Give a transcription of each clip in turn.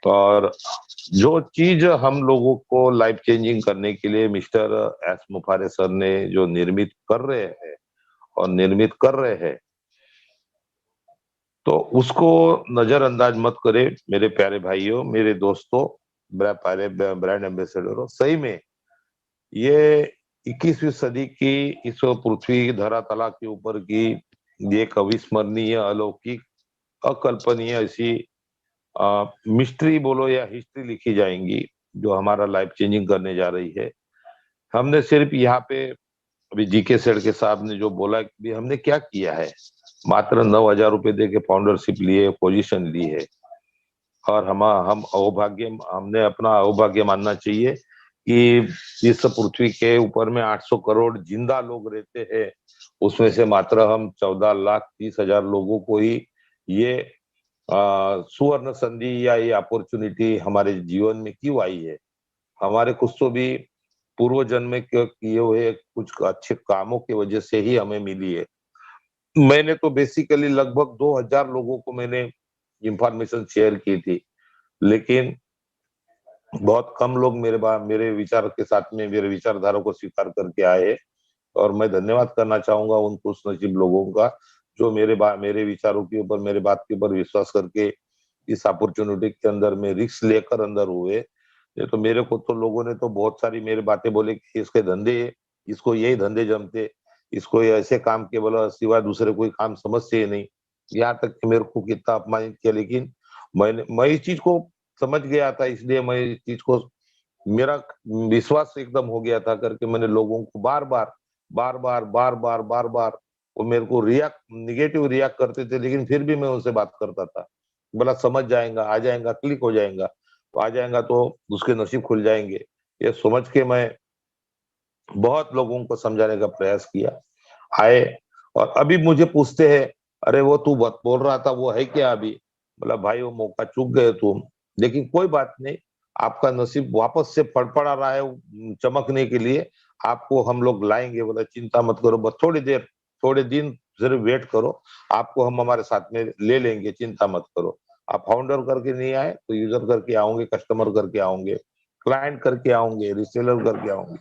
और जो चीज हम लोगों को लाइफ चेंजिंग करने के लिए मिस्टर एस मुफारे सर ने जो निर्मित कर रहे हैं और निर्मित कर रहे हैं, तो उसको नजरअंदाज मत करे मेरे प्यारे भाइयों, मेरे दोस्तों, मेरे प्यारे ब्रांड एम्बेसडर। सही में ये 21वीं सदी की इस पृथ्वी धरातला के ऊपर की ये एक अविस्मरणीय, अलौकिक, अकल्पनीय ऐसी मिस्ट्री बोलो या हिस्ट्री लिखी जाएंगी जो हमारा लाइफ चेंजिंग करने जा रही है। हमने सिर्फ यहाँ पे अभी जीके सेठ के साहब ने जो बोला कि हमने क्या किया है, मात्र 9,000 रुपए दे के फाउंडरशिप लिए, पोजीशन ली है। और हम अहोभाग्य, हमने अपना अहोभाग्य मानना चाहिए कि इस पृथ्वी के ऊपर में 800 करोड़ जिंदा लोग रहते हैं, उसमें से मात्र हम 14,30,000 लोगों को ही ये सुवर्ण संधि या ये अपॉर्चुनिटी हमारे जीवन में क्यों आई है। हमारे कुछ तो भी पूर्व जन्म में किए हुए कुछ अच्छे कामों की वजह से ही हमें मिली है। मैंने तो बेसिकली लगभग 2,000 लोगों को मैंने इंफॉर्मेशन शेयर की थी, लेकिन बहुत कम लोग मेरे विचार के साथ में मेरे विचारधारा को स्वीकार करके आए। और मैं धन्यवाद करना चाहूंगा उन खुशनसीब लोगों का जो मेरे विचारों के ऊपर, मेरे बात के ऊपर विश्वास करके इस अपॉर्चुनिटी के अंदर में रिस्क लेकर अंदर हुए। ये तो मेरे को तो लोगों ने तो बहुत सारी मेरे बातें बोले कि इसके धंधे, इसको यही धंधे जमते, इसको ये ऐसे काम के बोला सिवाय दूसरे कोई काम समझते ही नहीं। यहाँ तक कि मेरे को कितना अपमानित किया, लेकिन मैं इस चीज को समझ गया था, इसलिए मैं इस चीज को, मेरा विश्वास एकदम हो गया था करके मैंने लोगों को बार बार वो मेरे को रिएक्ट, निगेटिव रिएक्ट करते थे, लेकिन फिर भी मैं उनसे बात करता था। बोला समझ जाएगा, आ जाएगा, क्लिक हो जाएगा, तो आ जाएगा तो उसके नसीब खुल जाएंगे। ये समझ के मैं बहुत लोगों को समझाने का प्रयास किया, आए। और अभी मुझे पूछते हैं, अरे वो तू बोल रहा था वो है क्या अभी? बोला भाई वो मौका चूक गए तुम, लेकिन कोई बात नहीं, आपका नसीब वापस से फड़फड़ा रहा है चमकने के लिए, आपको हम लोग लाएंगे। बोला चिंता मत करो, बस थोड़ी देर, थोड़े दिन सिर्फ वेट करो, आपको हम हमारे साथ में ले लेंगे, चिंता मत करो। आप फाउंडर करके नहीं आए तो यूजर करके आओगे, कस्टमर करके आओगे, क्लाइंट करके आओगे, रिसेलर करके आओगे,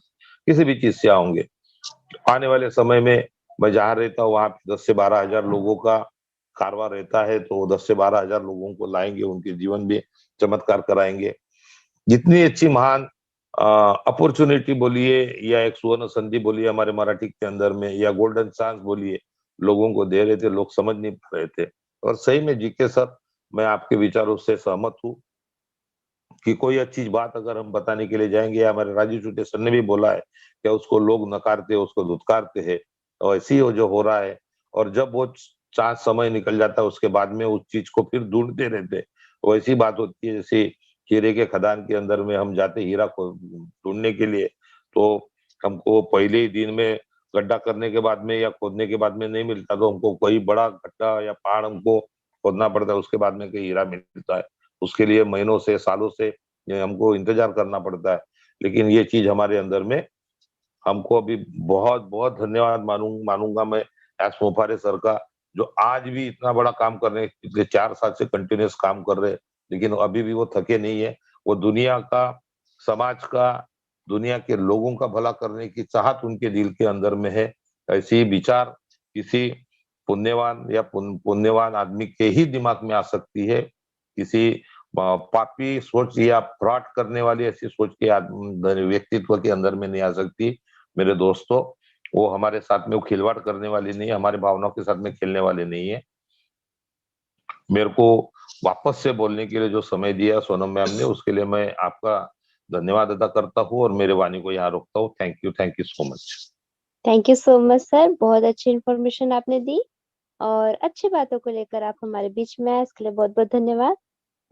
किसी भी चीज से आओगे। आने वाले समय में मैं जहाँ रहता हूँ वहां 10 से 12 हजार लोगों का कारवा रहता है, तो 10 से 12 हजार लोगों को लाएंगे, उनके जीवन में चमत्कार कराएंगे। जितनी अच्छी महान अपॉर्चुनिटी बोलिए या एक सुवर्ण संधि बोलिए हमारे मराठी के अंदर में, या गोल्डन चांस बोलिए, लोगों को दे रहे थे, लोग समझ नहीं पा रहे थे। और सही में जीके सर, मैं आपके विचारों से सहमत हूँ कि कोई अच्छी बात अगर हम बताने के लिए जाएंगे, या हमारे राजू चुटे सर ने भी बोला है कि उसको लोग नकारते, उसको धुतकारते हैं, और ऐसे ही जो हो रहा है। और जब वो चांस समय निकल जाता है उसके बाद में उस चीज को फिर ढूंढते रहते, वैसी बात होती है जैसे हीरे के खदान के अंदर में हम जाते हीरा को ढूंढने के लिए, तो हमको पहले ही दिन में गड्ढा करने के बाद में या खोदने के बाद में नहीं मिलता, तो हमको कोई बड़ा गड्ढा या पहाड़ हमको खोदना पड़ता है, उसके बाद में कहीं हीरा मिलता है। उसके लिए महीनों से, सालों से ये हमको इंतजार करना पड़ता है। लेकिन ये चीज हमारे अंदर में, हमको अभी बहुत बहुत धन्यवाद मानूंगा मैं एस मुफारे सर का, जो आज भी इतना बड़ा काम कर रहे हैं, पिछले 4 साल से कंटिन्यूस काम कर रहे हैं, लेकिन अभी भी वो थके नहीं है। वो दुनिया का, समाज का, दुनिया के लोगों का भला करने की चाहत उनके दिल के अंदर में है। ऐसी विचार किसी पुण्यवान या पुण्यवान आदमी के ही दिमाग में आ सकती है, किसी पापी सोच या फ्रॉड करने वाली ऐसी सोच के व्यक्तित्व के अंदर में नहीं आ सकती। मेरे दोस्तों, वो हमारे साथ में वो खिलवाड़ करने वाली नहीं है, हमारे भावनाओं के साथ में खेलने वाले नहीं है। मेरे को वापस से बोलने के लिए जो समय दिया सोनम मैम ने, उसके लिए मैं आपका धन्यवाद अदा करता हूँ और मेरे वाणी को यहाँ रोकता हूँ। Thank you so much. Thank you so much sir, बहुत अच्छी इन्फॉर्मेशन आपने दी और अच्छी बातों को लेकर आप हमारे बीच में आए, इसके लिए बहुत बहुत धन्यवाद।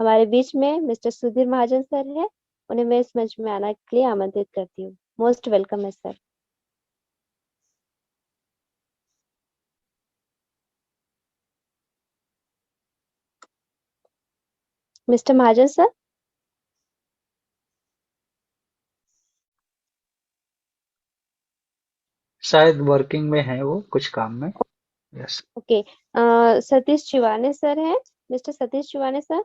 हमारे बीच में मिस्टर सुधीर महाजन सर है, उन्हें मैं इस मंच में आने के लिए आमंत्रित करती हूँ। मोस्ट वेलकम है सर। मिस्टर महाजन सर। शायद वर्किंग में है वो, कुछ काम में। यस। ओके, सतीश चिवाने सर हैं, मिस्टर सतीश चिवाने सर।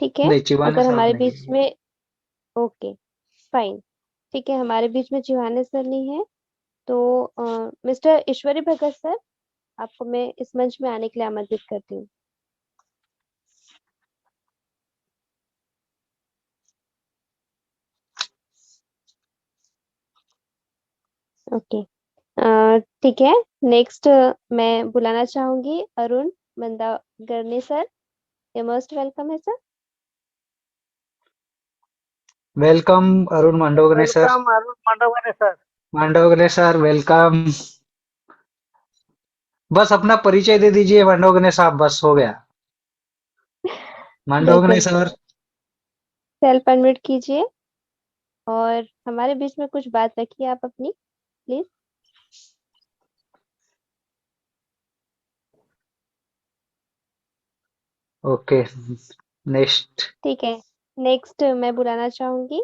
ठीक है, नहीं, चिवाने अगर सर हमारे नहीं बीच है। में, ओके फाइन, ठीक है, हमारे बीच में जिवाने सर नहीं है, तो मिस्टर ईश्वरी भगत सर, आपको मैं इस मंच में आने के लिए आमंत्रित करती हूँ। ओके, ठीक है, नेक्स्ट मैं बुलाना चाहूंगी अरुण मंदागरने सर। ये मोस्ट वेलकम है sir. Welcome Arun Mandavgane sir. Welcome Arun Mandavgane sir. Mandavgane sir welcome. बस अपना परिचय दे दीजिए मांडवगने साहब, बस हो गया। मांडवगने बिल्कुल, सर। सेल्फ अनम्यूट कीजिए और हमारे बीच में कुछ बात रखिए आप अपनी, प्लीज। Okay, next. ठीक है, नेक्स्ट मैं बुलाना चाहूंगी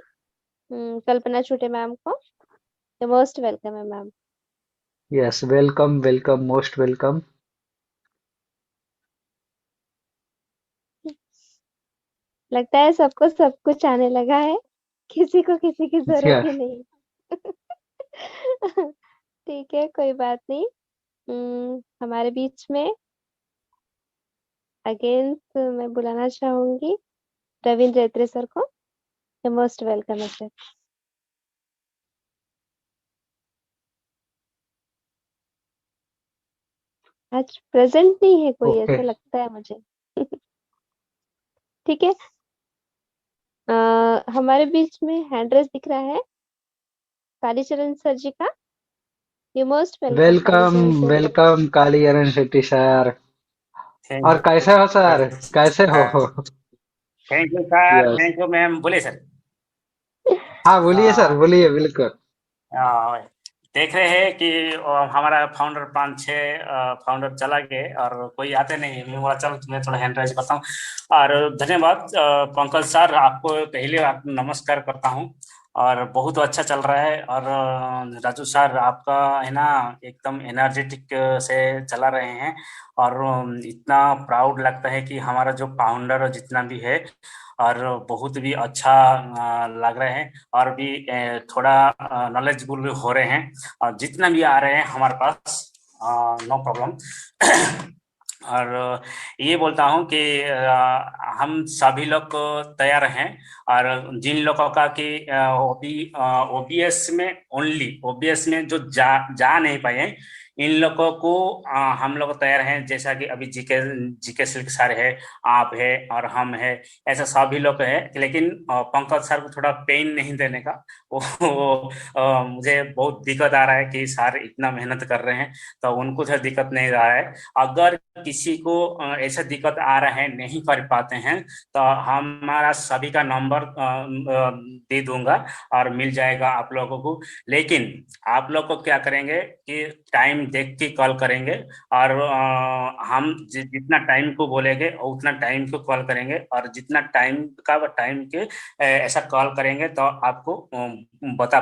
कल्पना छूटे मैम को। मोस्ट वेलकम है ma'am. Yes, welcome welcome, most welcome. लगता है सबको सब कुछ आने लगा है, किसी को किसी की जरूरत या ही नहीं। ठीक है, कोई बात नहीं। हमारे बीच में अगेन मैं बुलाना चाहूंगी रविंद्र रेत्रे सर को। मोस्ट वेलकम है सर। आज प्रेजेंट नहीं है कोई, ओके, ऐसा लगता है मुझे। ठीक है, हमारे बीच में हैंड रेस दिख रहा है कालीचरण सर जी का। You most welcome welcome Kalicharan sir. Welcome Kalicharan Shetty sir. Thank और कैसे हो सर, कैसे हो? You sir, yes. Thank you ma'am. बोले सर। हाँ बोलिए आ, सर, बोलिए बिल्कुल। आ, देख रहे हैं कि हमारा फाउंडर 5-6 फाउंडर चला गए और कोई आते नहीं। मैं बोला चलो तुम्हें थोड़ा हैंड राइज करता हूँ। और धन्यवाद पंकज सर, आपको पहले आप नमस्कार करता हूँ। और बहुत अच्छा चल रहा है। और राजू सर आपका है ना, एकदम एनर्जेटिक से चला रहे हैं। और इतना प्राउड लगता है कि हमारा जो फाउंडर जितना भी है, और बहुत भी अच्छा लग रहे हैं। और भी थोड़ा नॉलेजफुल भी हो रहे हैं। और जितना भी आ रहे हैं हमारे पास, नो प्रॉब्लम। और ये बोलता हूँ कि हम सभी लोग तैयार हैं। और जिन लोगों का कि ओबीएस में, ओनली ओबीएस में जो जा नहीं पाए, इन लोगों को हम लोग तैयार हैं। जैसा कि अभी जीके जीके सिल्क सर है, आप है और हम है, ऐसा सभी लोग है। लेकिन पंकज सर को थोड़ा पेन नहीं देने का, मुझे बहुत दिक्कत आ रहा है कि सर इतना मेहनत कर रहे हैं, तो उनको तो दिक्कत नहीं रहा है। अगर किसी को ऐसा दिक्कत आ रहा है, नहीं कर पाते हैं, तो हमारा सभी का नंबर दे दूंगा और मिल जाएगा आप लोगों को। लेकिन आप लोग को क्या करेंगे कि टाइम देख के कॉल करेंगे। और हम जितना टाइम को बोलेंगे उतना टाइम को कॉल करेंगे। और जितना टाइम का टाइम के ऐसा कॉल करेंगे तो आपको बता